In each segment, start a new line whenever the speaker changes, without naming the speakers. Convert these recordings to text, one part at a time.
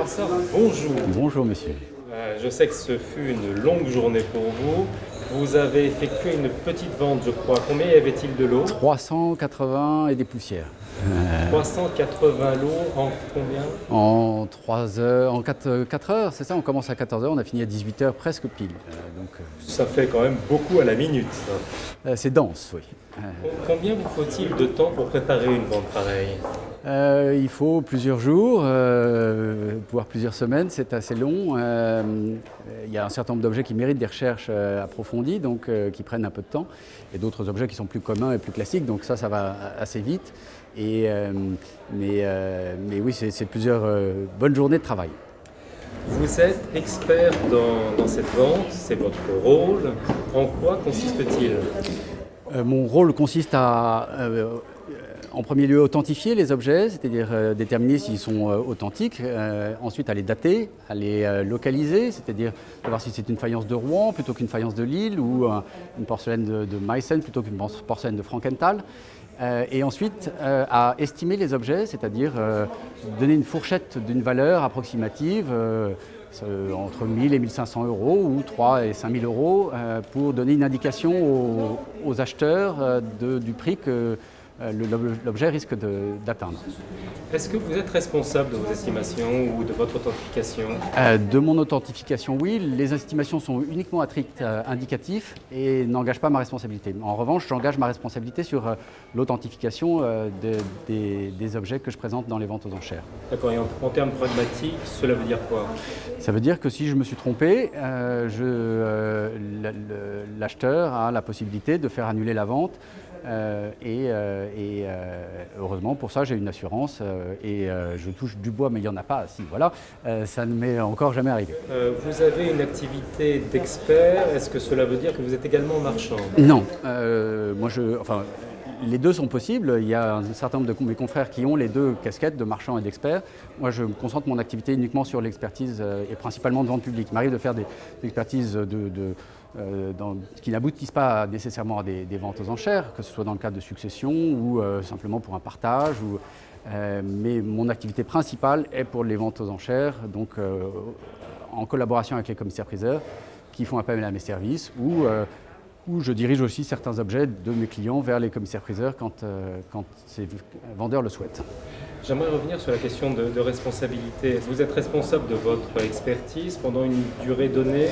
Boissard, bonjour.
Bonjour monsieur.
Je sais que ce fut une longue journée pour vous. Vous avez effectué une petite vente, je crois. Combien y avait-il de lots?
380 et des poussières.
380 lots en combien?
En 3 heures, en 4 heures, c'est ça, on commence à 14 heures, on a fini à 18 heures presque pile.
Ça fait quand même beaucoup à la minute, ça.
C'est dense, oui.
Combien vous faut-il de temps pour préparer une vente pareille?
Il faut plusieurs jours, voire plusieurs semaines, c'est assez long. Il y a un certain nombre d'objets qui méritent des recherches approfondies, donc qui prennent un peu de temps, et d'autres objets qui sont plus communs et plus classiques, donc ça va assez vite. Mais oui, c'est plusieurs bonnes journées de travail.
Vous êtes expert dans cette vente, c'est votre rôle. En quoi consiste-t-il?
Mon rôle consiste à, en premier lieu, authentifier les objets, c'est-à-dire déterminer s'ils sont authentiques, ensuite à les dater, à les localiser, c'est-à-dire savoir si c'est une faïence de Rouen plutôt qu'une faïence de Lille ou une porcelaine de Meissen plutôt qu'une porcelaine de Frankenthal. Et ensuite à estimer les objets, c'est-à-dire donner une fourchette d'une valeur approximative entre 1000 et 1500 euros ou 3 et 5000 euros pour donner une indication aux acheteurs du prix que l'objet risque d'atteindre.
Est-ce que vous êtes responsable de vos estimations ou de votre authentification?
De mon authentification, oui. Les estimations sont uniquement à titre indicatif et n'engagent pas ma responsabilité. En revanche, j'engage ma responsabilité sur l'authentification des objets que je présente dans les ventes aux enchères.
D'accord. Et en termes pragmatiques, cela veut dire quoi?
Ça veut dire que si je me suis trompé, l'acheteur a la possibilité de faire annuler la vente. Heureusement pour ça j'ai une assurance je touche du bois mais il n'y en a pas, si voilà, ça ne m'est encore jamais arrivé.
Vous avez une activité d'expert, est-ce que cela veut dire que vous êtes également marchand?
Non, les deux sont possibles, il y a un certain nombre de mes confrères qui ont les deux casquettes de marchand et d'expert. Moi je me concentre mon activité uniquement sur l'expertise et principalement de vente publique. Il m'arrive de faire des expertises qui n'aboutissent pas nécessairement à des ventes aux enchères, que ce soit dans le cadre de succession ou simplement pour un partage. Mais mon activité principale est pour les ventes aux enchères, donc en collaboration avec les commissaires-priseurs qui font appel à mes services où je dirige aussi certains objets de mes clients vers les commissaires-priseurs quand ces vendeurs le souhaitent.
J'aimerais revenir sur la question de responsabilité. Est-ce que vous êtes responsable de votre expertise pendant une durée donnée?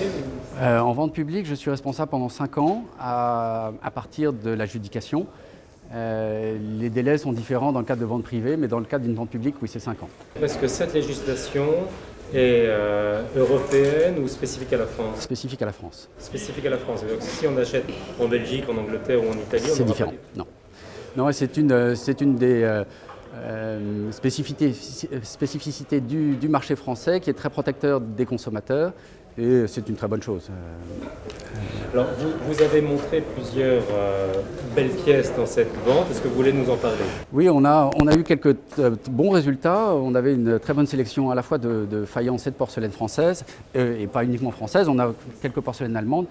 En vente publique, je suis responsable pendant 5 ans à partir de l'adjudication. Les délais sont différents dans le cadre de vente privée, mais dans le cadre d'une vente publique, oui, c'est 5 ans.
Est-ce que cette législation est européenne ou spécifique à la France?
Spécifique à la France.
Spécifique à la France. Donc, si on achète en Belgique, en Angleterre ou en Italie,
c'est différent. Non, c'est une des spécificités du marché français qui est très protecteur des consommateurs et c'est une très bonne chose.
Alors, vous avez montré plusieurs belles pièces dans cette vente. Est-ce que vous voulez nous en parler?
Oui, on a eu quelques bons résultats. On avait une très bonne sélection à la fois de faïences et de porcelaine française, et pas uniquement française. On a quelques porcelaines allemandes,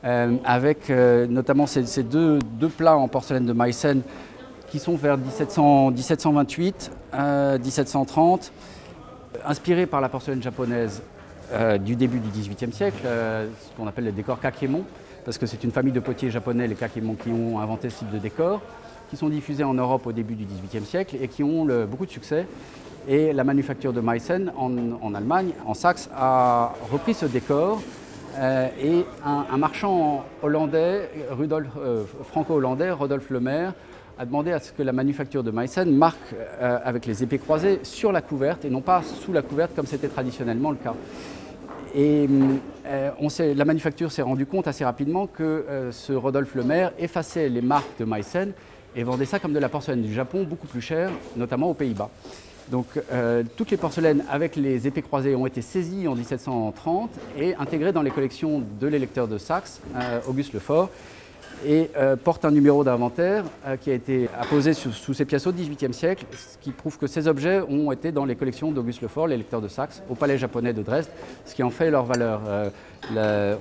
avec notamment ces deux plats en porcelaine de Meissen qui sont vers 1728, 1730, inspirés par la porcelaine japonaise du début du XVIIIe siècle, ce qu'on appelle les décors kakemon, parce que c'est une famille de potiers japonais, les kakemon, qui ont inventé ce type de décor, qui sont diffusés en Europe au début du XVIIIe siècle et qui ont beaucoup de succès. Et la manufacture de Meissen en Allemagne, en Saxe, a repris ce décor et un marchand hollandais, franco-hollandais, Rodolphe Lemaire, a demandé à ce que la manufacture de Meissen marque avec les épées croisées sur la couverte et non pas sous la couverte comme c'était traditionnellement le cas. Et la manufacture s'est rendue compte assez rapidement que ce Rodolphe Lemaire effaçait les marques de Meissen et vendait ça comme de la porcelaine du Japon beaucoup plus chère, notamment aux Pays-Bas. Donc toutes les porcelaines avec les épées croisées ont été saisies en 1730 et intégrées dans les collections de l'électeur de Saxe, Auguste Lefort, et porte un numéro d'inventaire qui a été apposé sous ces pièces au XVIIIe siècle, ce qui prouve que ces objets ont été dans les collections d'Auguste Lefort, l'électeur de Saxe, au palais japonais de Dresde, ce qui en fait leur valeur.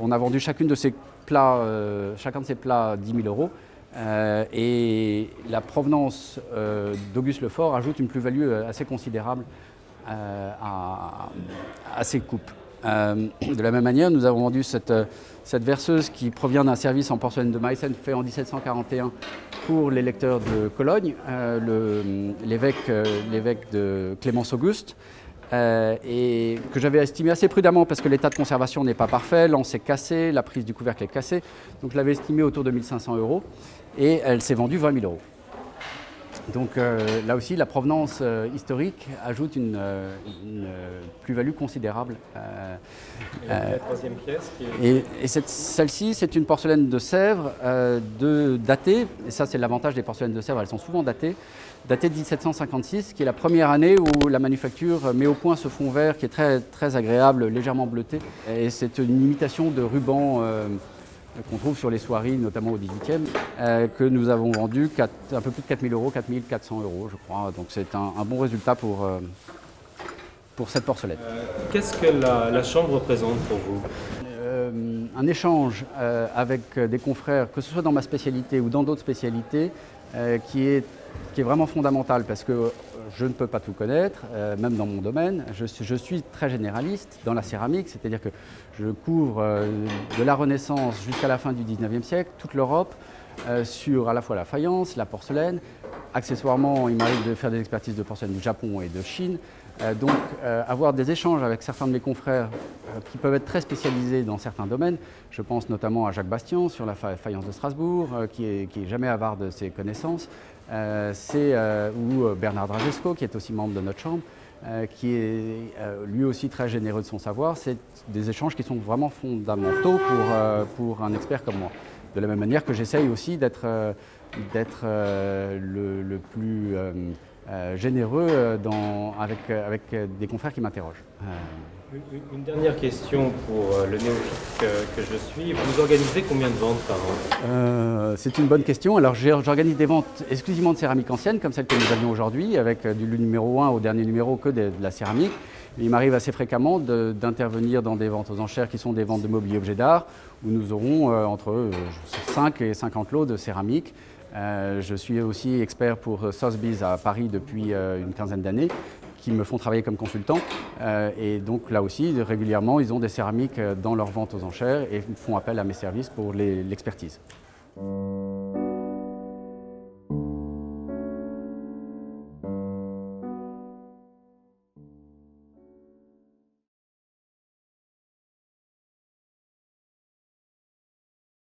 On a vendu chacun de ces plats 10 000 euros. Et la provenance d'Auguste Lefort ajoute une plus-value assez considérable à ces coupes. De la même manière, nous avons vendu cette verseuse qui provient d'un service en porcelaine de Meissen fait en 1741 pour l'électeur de Cologne, l'évêque de Clémence Auguste, et que j'avais estimé assez prudemment parce que l'état de conservation n'est pas parfait, l'anse est cassée, la prise du couvercle est cassée, donc je l'avais estimé autour de 1 500 € et elle s'est vendue 20 000 €. Donc là aussi, la provenance historique ajoute une plus-value considérable.
La troisième pièce qui est...
Et celle-ci, c'est une porcelaine de Sèvres datée, et ça c'est l'avantage des porcelaines de Sèvres, elles sont souvent datées de 1756, qui est la première année où la manufacture met au point ce fond vert qui est très, très agréable, légèrement bleuté. Et c'est une imitation de ruban qu'on trouve sur les soieries, notamment au XVIIIe, que nous avons vendu un peu plus de 4 000 €, 4 400 € je crois. Donc c'est un bon résultat pour cette porcelaine.
Qu'est-ce que la chambre représente pour vous?
Un échange avec des confrères, que ce soit dans ma spécialité ou dans d'autres spécialités, qui est vraiment fondamental parce que je ne peux pas tout connaître, même dans mon domaine. Je suis très généraliste dans la céramique, c'est-à-dire que je couvre de la Renaissance jusqu'à la fin du XIXe siècle, toute l'Europe, sur à la fois la faïence, la porcelaine. Accessoirement, il m'arrive de faire des expertises de porcelaine du Japon et de Chine. Donc, avoir des échanges avec certains de mes confrères qui peuvent être très spécialisés dans certains domaines. Je pense notamment à Jacques Bastian sur la faïence de Strasbourg, qui est jamais avare de ses connaissances. Ou Bernard Dragesco, qui est aussi membre de notre chambre, qui est lui aussi très généreux de son savoir. C'est des échanges qui sont vraiment fondamentaux pour un expert comme moi. De la même manière que j'essaye aussi d'être le plus généreux avec des confrères qui m'interrogent.
Une dernière question pour le néophyte que je suis. Vous organisez combien de ventes par an?
C'est une bonne question. Alors j'organise des ventes exclusivement de céramique ancienne, comme celle que nous avions aujourd'hui, avec du numéro 1 au dernier numéro que de la céramique. Il m'arrive assez fréquemment d'intervenir dans des ventes aux enchères qui sont des ventes de mobilier objets d'art, où nous aurons entre 5 et 50 lots de céramique. Je suis aussi expert pour Sotheby's à Paris depuis une quinzaine d'années, qui me font travailler comme consultant. Et donc là aussi, régulièrement, ils ont des céramiques dans leur vente aux enchères et font appel à mes services pour l'expertise.